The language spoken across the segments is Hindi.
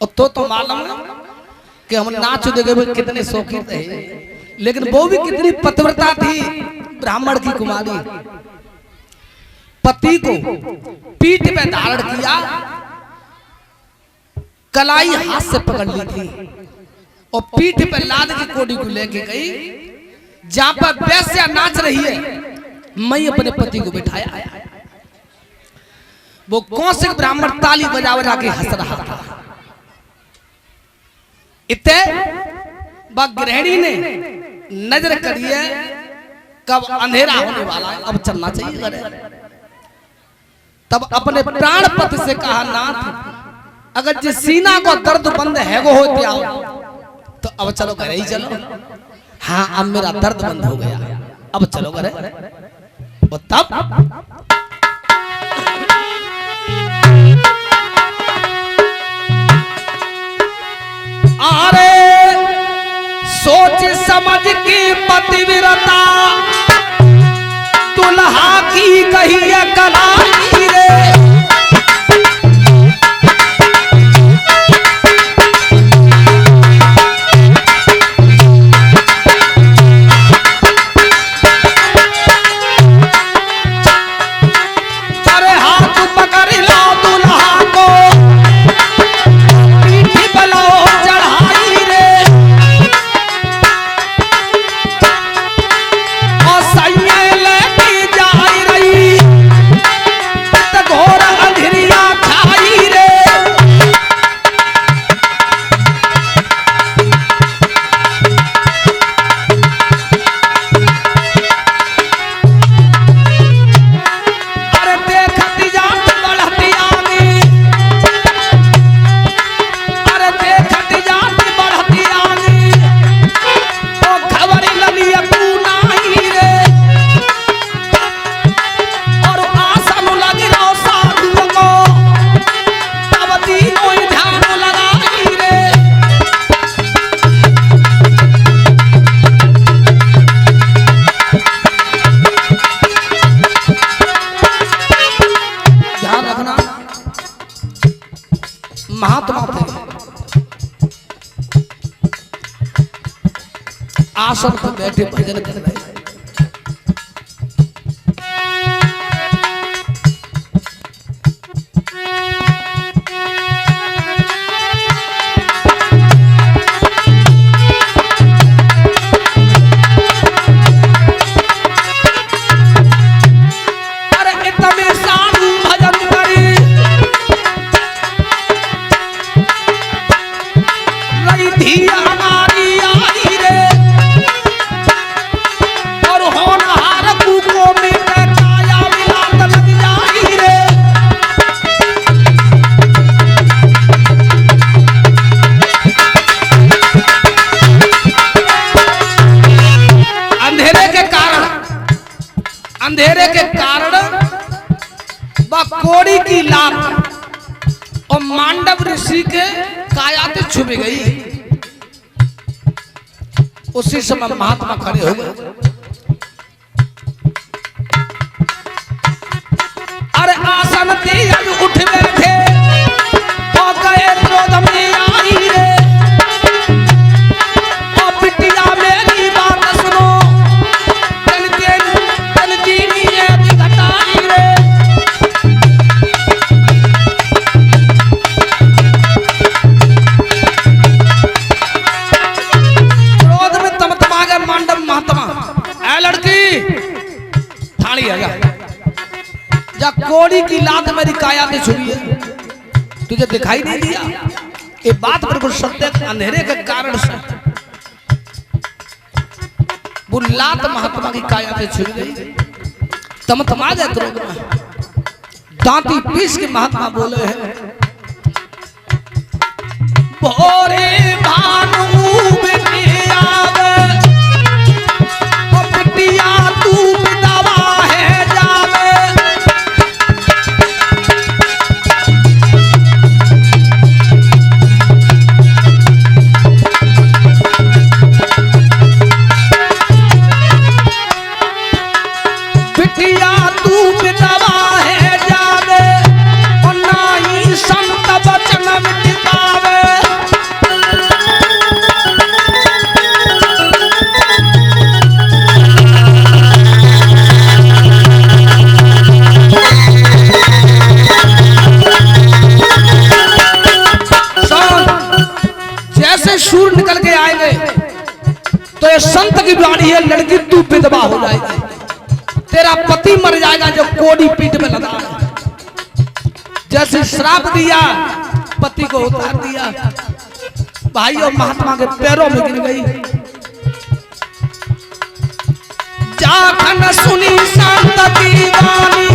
तो मालूम कि हम नाच देखे कितने शौकीन थे, लेकिन वो भी कितनी पतिव्रता थी। ब्राह्मण की कुमारी पति को पीठ पे धारण किया, कलाई हाथ से पकड़ ली थी और पीठ पे लाद की कोड़ी को लेके गई। जहां पर वैश्या नाच रही है, मैं अपने पति को बिठाया। वो कौशिक ब्राह्मण ताली बजा बजा के हंस रहा था। इतने गृहिणी ने नजर करिए कब अंधेरा होने वाला है, अब चलना चाहिए घरे। तब अपने प्राण पति से कहा, नाथ अगर जिस सीना को दर्द बंद है वो हो जाओ तो अब चलो घरे ही चलो। हाँ अब मेरा दर्द बंद हो गया, अब चलो घरे। और तब अरे सोच समझ के पतिव्रता दुल्हा की कही कलाई रे। महात्मा थे, आसन पर बैठे भजन कर रहे। अंधेरे के कारण कोड़ी की लात और मांडव ऋषि के कायाते छुप गई। उसी समय महात्मा खड़े हो गए। अरे आसन तेज उठ बैठे और गए क्रोध में आई रे। और बिटिया मेरी बात सुनो, कोड़ी की लात मेरी काया में छुई है, तुझे दिखाई नहीं दिया? ये बात बिल्कुल सत्य है। अंधेरे के कारण से वो लात महात्मा की काया में छुई गई। तमतमा गए क्रोध में, दांती पीस के महात्मा बोले हैं, भोरे भानु बिटिया तू दवा है जावे। बिटिया तू दवा है जावे और ना ही संत वचन मिटावे। सूर्य निकल के आएंगे तो ये संत की वाणी है, लड़की तू विधवा हो जाएगी, तेरा पति मर जाएगा जो कोड़ी पीठ में लगा है। जैसे श्राप दिया पति को उतार दिया, भाई और महात्मा के पैरों में गिर गई। जाखन सुनी संत की वाणी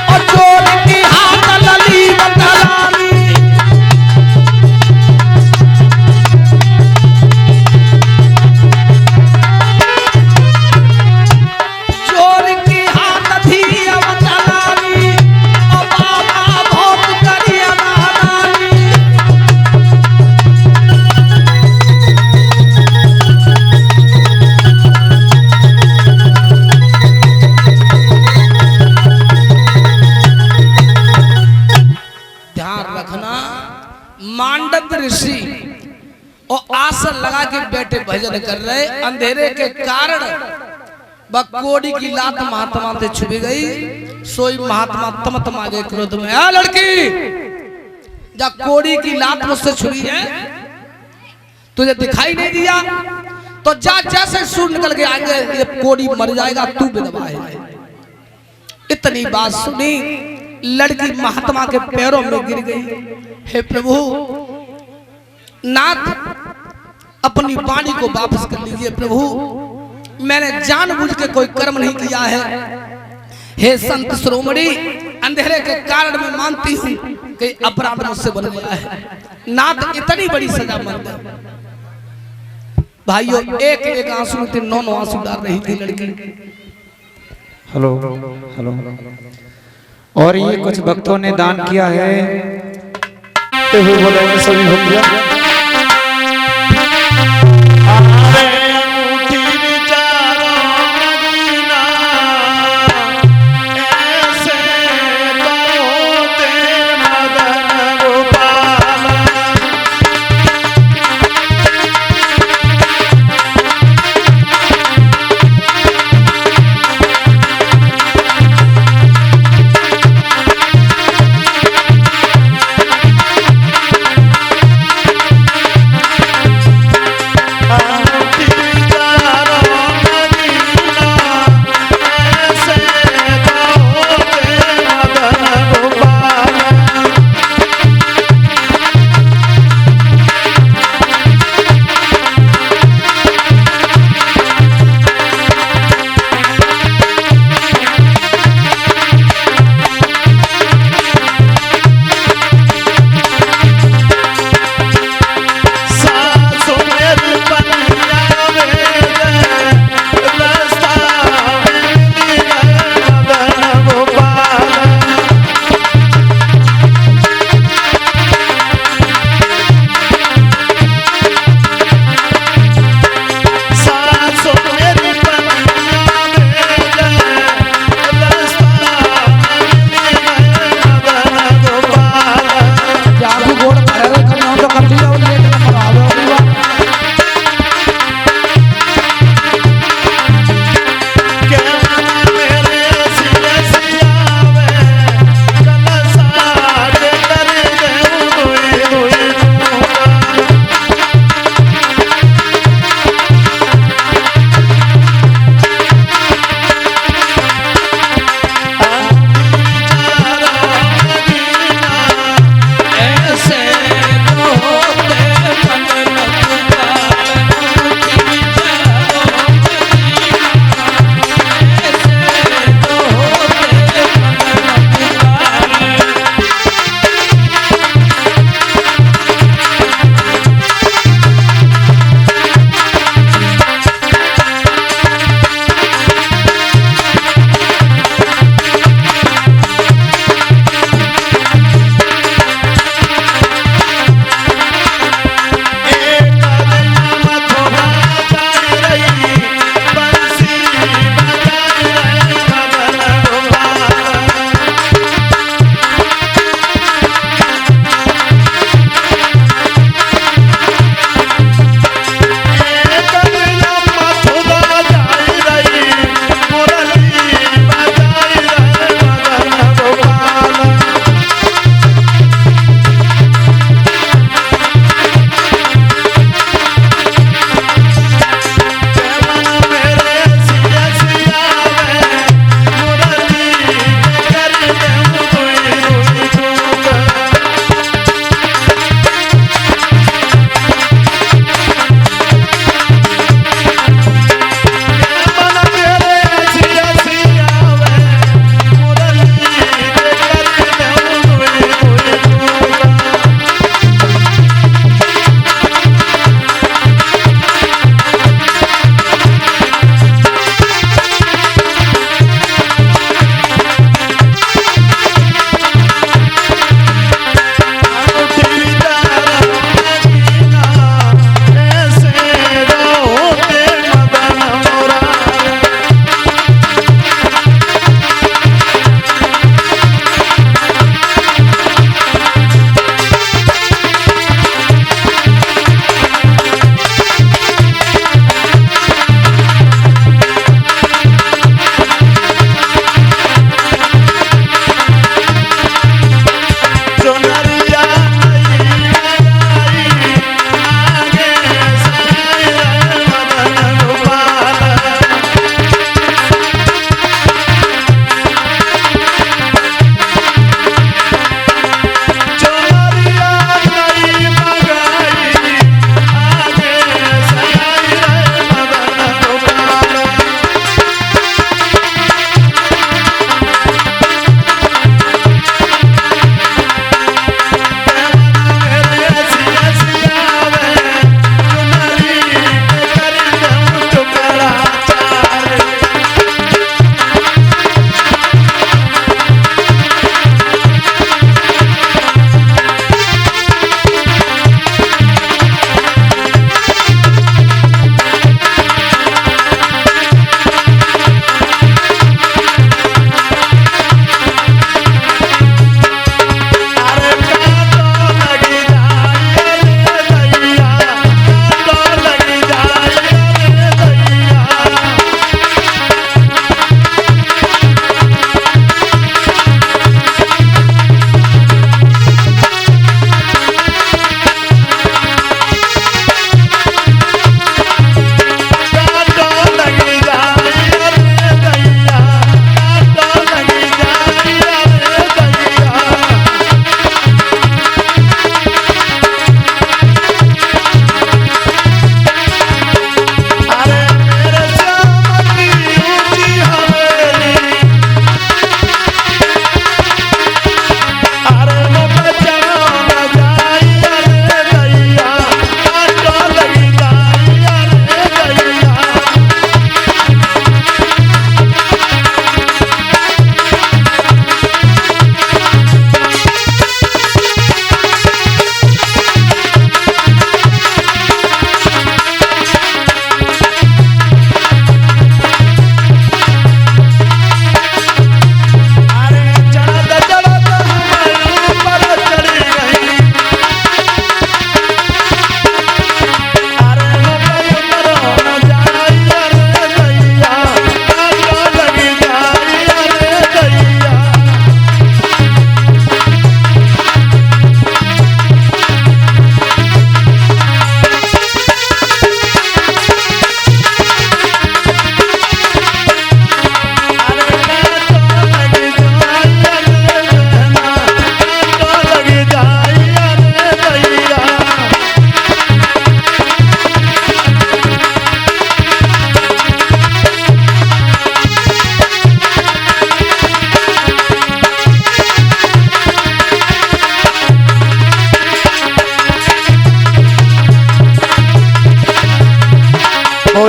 और जोड़ की हाथ लली बतलानी, और आसन लगा के बैठे भजन कर रहे, अंधेरे के कारण बकोड़ी की लात महात्मा से छुप गई। सोई महात्मा तम गए क्रोध में, आ लड़की जब कोड़ी की लात मुझसे छुई है, तुझे दिखाई नहीं दिया तो जा, जैसे सूर्य निकल के आएंगे ये कोड़ी मर जाएगा, तू विधवा है। इतनी बात सुनी लड़की महात्मा के पैरों में गिर गई। हे प्रभु नाथ, अपनी वाणी को वापस कर लीजिए प्रभु, मैंने जानबूझ के कोई कर्म नहीं किया है। हे संत शिरोमणि, अंधेरे के कारण मैं मानती हूँ कि अपराध मुझसे बन गया है, नाथ इतनी बड़ी सजा मत दे। भाइयों एक एक आंसू में 9 आंसू डाल रही थी लड़की। हेलो हेलो, और ये कुछ भक्तों ने दान किया है तो वो बोलेंगे सभी भक्तियां।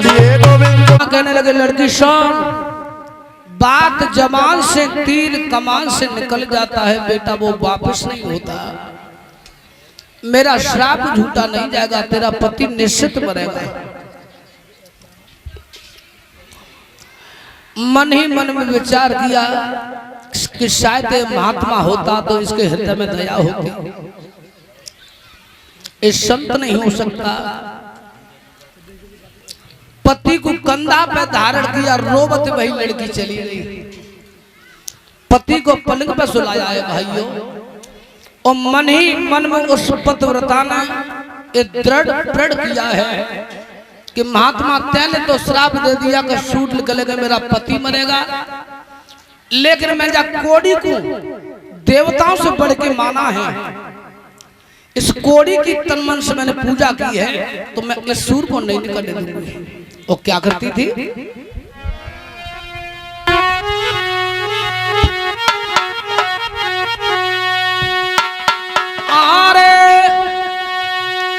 बोलिए गोविंद। कहने लगे लड़की सुन, बात जबान से तीर कमान से निकल जाता है बेटा, वो वापस नहीं होता। मेरा श्राप झूठा नहीं जाएगा, तेरा पति निश्चित मरेगा। मन ही मन में विचार किया कि शायद ये महात्मा होता तो इसके हृदय में दया होती। ये संत नहीं हो सकता। पति को कंधा पे धारण किया, रोबत वही लड़की चली गई। पति को पलंग पे सुलाया है भाइयों, और मन ही मन में उस पतिव्रता ने ये दृढ़ किया है कि महात्मा तेने तो श्राप दे दिया कि सूट निकलेगा, मेरा पति मरेगा, लेकिन मैं जा कोड़ी को देवताओं से बढ़ के माना है। इस कोड़ी की तन मन से मैंने पूजा की है, तो मैं इस सूर को नहीं निकलने दूंगी। वो क्या करती थी? आरे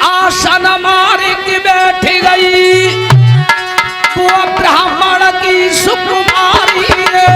आसन मारी की बैठी गई वो ब्राह्मण की सुकुमारी रे।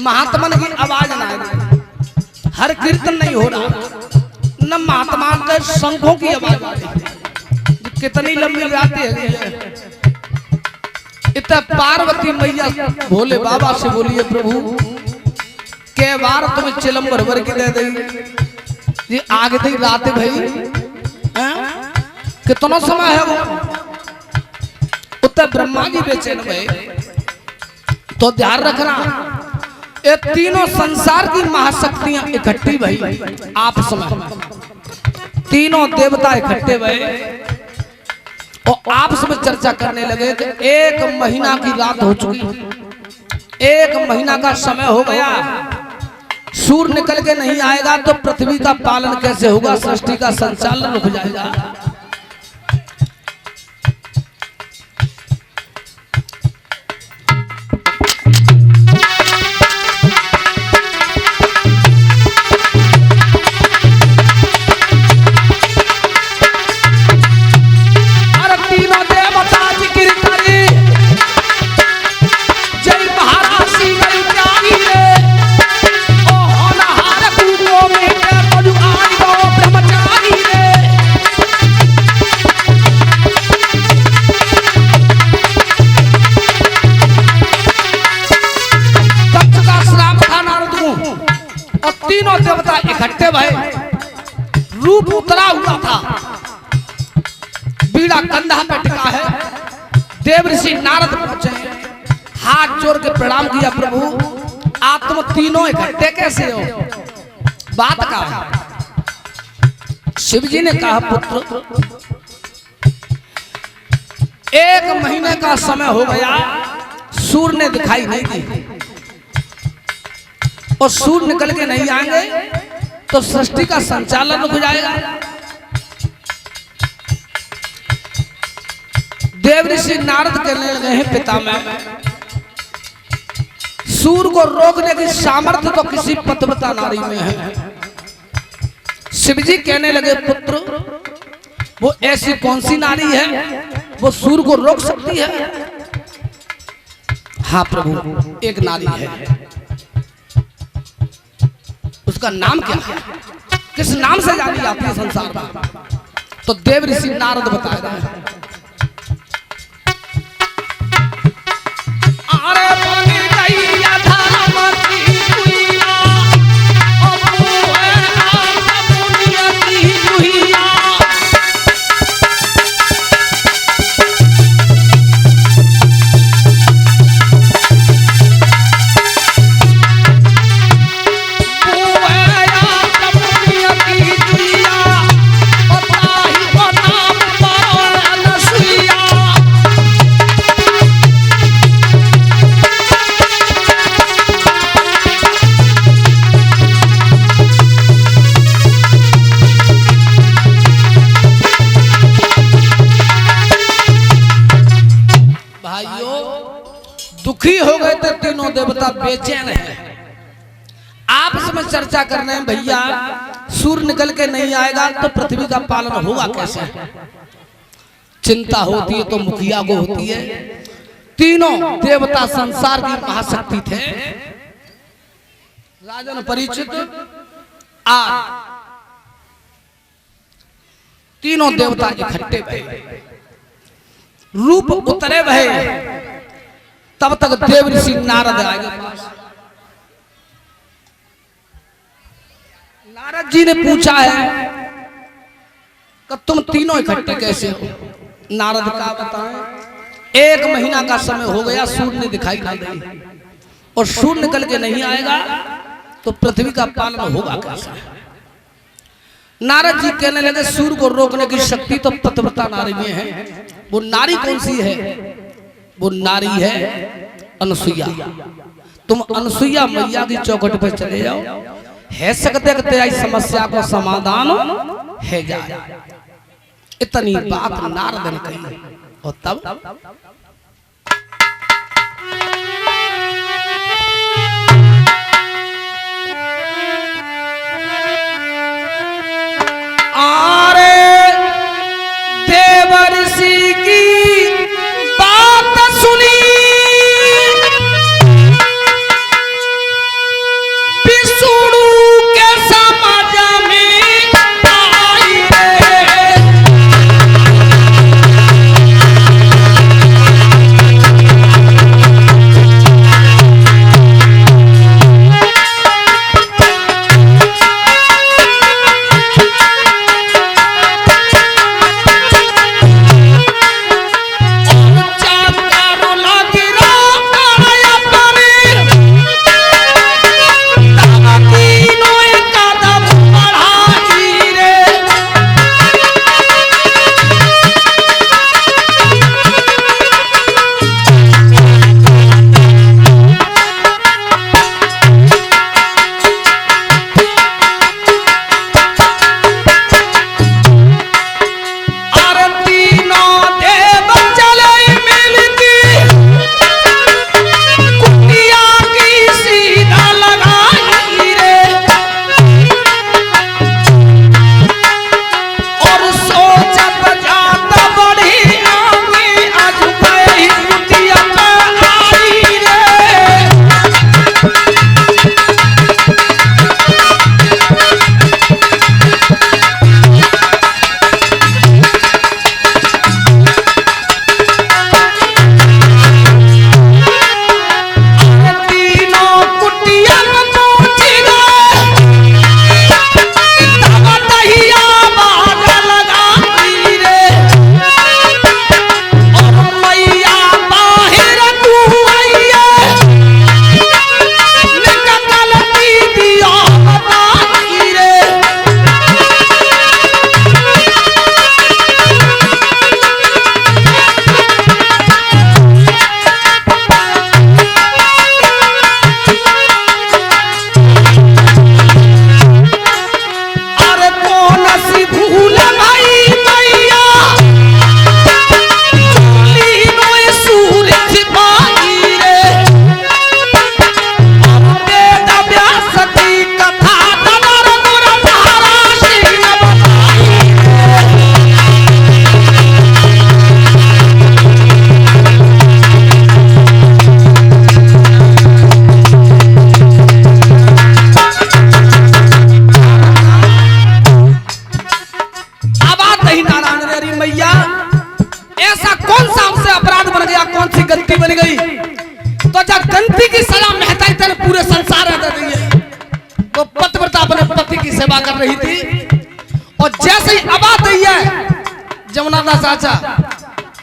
महात्मा की आवाज ना आई, हर कीर्तन नहीं हो रहा, न महात्मा के शंखों की आवाज आ रही। कितनी लंबी गाती है। इतना पार्वती मैया भोले बाबा से बोलिए प्रभु के बार तुम्हें चिलम भर के दे दी जी, आगे दी रात भाई कितना समय है वो। उत्तर ब्रह्मा जी बेचैन भाई, तो ध्यान रखना ये तीनों संसार की महाशक्तियां इकट्ठी भाई आप समय, तीनों देवता इकट्ठे भाई और आपस में चर्चा करने लगे कि 1 महीना की रात हो चुकी, 1 महीना का समय हो गया, सूर्य निकल के नहीं आएगा तो पृथ्वी का पालन कैसे होगा, सृष्टि का संचालन रुक जाएगा। पीड़ा कंधा पे टिका है। देव ऋषि नारद पहुंचे, हाथ जोड़ के प्रणाम किया, प्रभु आप तुम तीनों इकट्ठे कैसे हो, बात का है। शिव जी ने कहा, पुत्र 1 महीने का समय हो गया, सूर्य ने दिखाई नहीं दी, और सूर्य निकल के नहीं आएंगे तो सृष्टि का संचालन रुक जाएगा। देव ऋषि नारद कहने लगे हैं, पितामह सूर्य को रोकने की सामर्थ्य तो किसी पतिव्रता नारी में है। शिव जी कहने लगे, पुत्र वो ऐसी कौन सी नारी है वो सूर्य को रोक सकती है? हाँ प्रभु, एक नारी है। उसका नाम क्या है, किस नाम से जानी जाती है संसार में? तो देव ऋषि नारद बता रहे हैं। दुखी हो गए थे तीनों देवता, बेचैन है। आपस में चर्चा कर रहे हैं, भैया सूर्य निकल के नहीं आएगा तो पृथ्वी का पालन होगा कैसे? चिंता होती है तो मुखिया को होती है। तीनों देवता संसार की महाशक्ति थे। राजन परीक्षित आ तीनों देवता इकट्ठे भये, रूप उतरे भये। तब तक देव ऋषि नारद आए। नारद जी ने पूछा है कि तुम तीनों इकट्ठे कैसे हो? नारद का बताएं, 1 महीना का समय हो गया, सूर्य ने दिखाई नहीं दी, और सूर्य निकल के नहीं आएगा तो पृथ्वी का पालन होगा कैसा? नारद जी कहने लगे, सूर्य को रोकने की शक्ति तो पतिव्रता नारी में है। वो नारी कौन सी है? वो नारी है अनसुईया। तुम अनसुईया मैया की चौखट पर चले जाओ, है सकते इस समस्या को समाधान है जाए। इतनी बात नारद ने कही, और तब देव ऋषि की बात सुनी, विष्णु के समझ में आई रे। गलती बन गई तो जब गलती की सजा मेहता तेरे पूरे संसार में दे दी है। वो पतिव्रता अपने पति की सेवा कर रही थी और जैसे ही आवाज दी है जमुना दास चाचा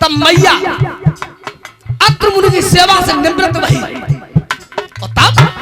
तब मैया अत्र मुनि की सेवा से निवृत्त रही और तब